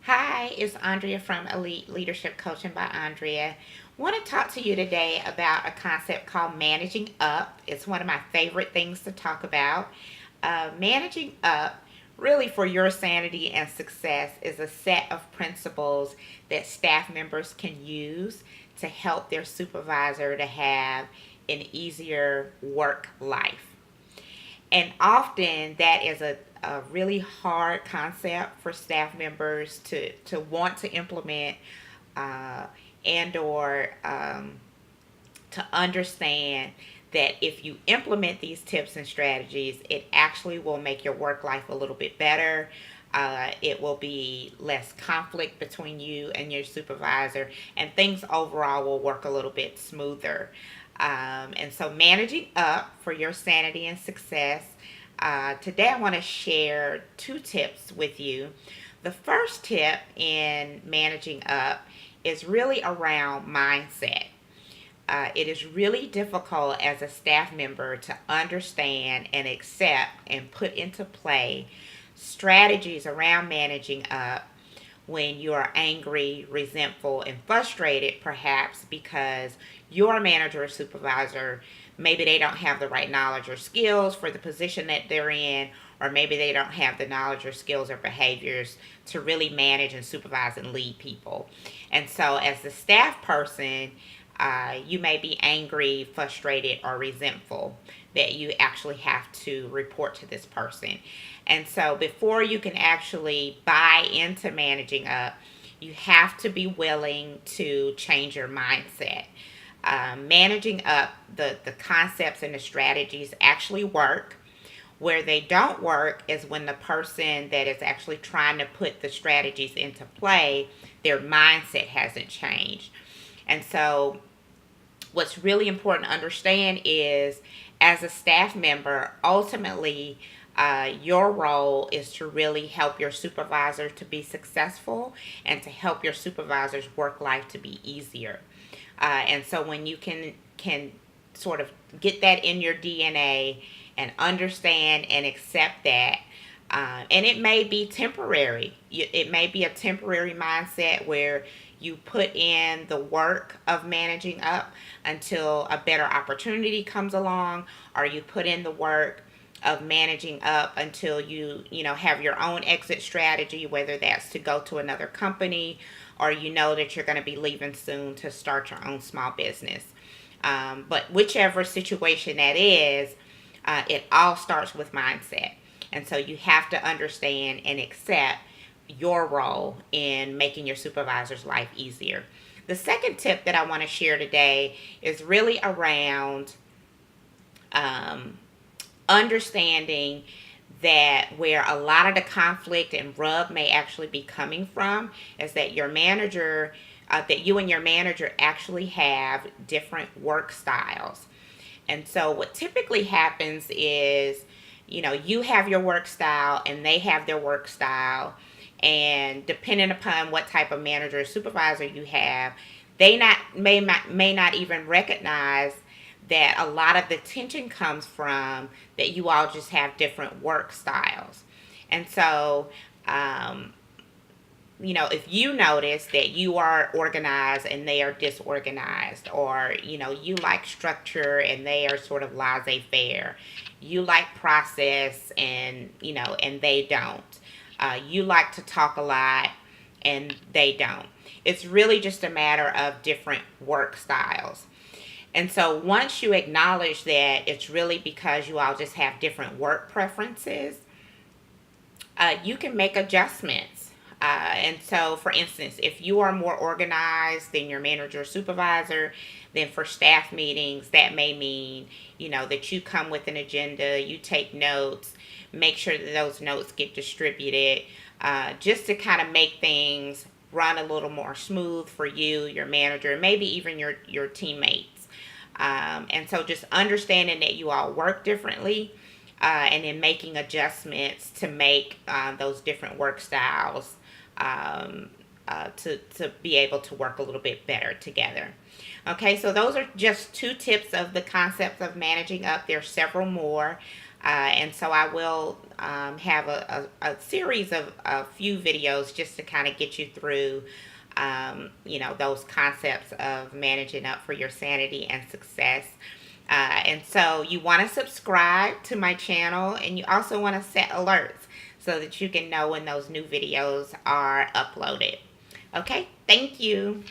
Hi, it's Andrea from Elite Leadership Coaching by Andrea. Want to talk to you today about a concept called managing up. It's one of my favorite things to talk about. Managing up, really for your sanity and success, is a set of principles that staff members can use to help their supervisor to have an easier work life. And often that is a really hard concept for staff members to want to implement uh, and or to understand that if you implement these tips and strategies, it actually will make your work life a little bit better. It will be less conflict between you and your supervisor, and things overall will work a little bit smoother. And so, managing up for your sanity and success. Today, I want to share two tips with you. The first tip in managing up is really around mindset. It is really difficult as a staff member to understand and accept and put into play strategies around managing up when you are angry, resentful, and frustrated, perhaps because your manager or supervisor, maybe they don't have the right knowledge or skills for the position that they're in, or maybe they don't have the knowledge or skills or behaviors to really manage and supervise and lead people. And so, as the staff person, you may be angry, frustrated, or resentful that you actually have to report to this person. And so, before you can actually buy into managing up, you have to be willing to change your mindset. Managing up, the concepts and the strategies actually work. Where they don't work is when the person that is actually trying to put the strategies into play, their mindset hasn't changed. And so, what's really important to understand is as a staff member, ultimately, your role is to really help your supervisor to be successful and to help your supervisor's work life to be easier. And so when you can sort of get that in your DNA and understand and accept that, and it may be temporary. It may be a temporary mindset where you put in the work of managing up until a better opportunity comes along, or you put in the work of managing up until you have your own exit strategy, whether that's to go to another company or you know that you're going to be leaving soon to start your own small business. But whichever situation that is, it all starts with mindset. And so you have to understand and accept your role in making your supervisor's life easier. The second tip that I want to share today is really around um, understanding that where a lot of the conflict and rub may actually be coming from is that that you and your manager actually have different work styles. And so what typically happens is, you have your work style and they have their work style. And depending upon what type of manager or supervisor you have, may not even recognize that a lot of the tension comes from that you all just have different work styles. And so, if you notice that you are organized and they are disorganized, or, you like structure and they are sort of laissez faire, you like process and they don't. You like to talk a lot and they don't. It's really just a matter of different work styles. And so once you acknowledge that it's really because you all just have different work preferences, you can make adjustments. And so, for instance, if you are more organized than your manager or supervisor, then for staff meetings, that may mean, that you come with an agenda, you take notes, make sure that those notes get distributed, just to kind of make things run a little more smooth for you, your manager, and maybe even your teammates. And so just understanding that you all work differently, and then making adjustments to make those different work styles to be able to work a little bit better together. Okay, so those are just two tips of the concepts of managing up. There are several more. And so I will have a series of a few videos just to kind of get you through, those concepts of managing up for your sanity and success. And so you want to subscribe to my channel, and you also want to set alerts so that you can know when those new videos are uploaded. Okay, thank you.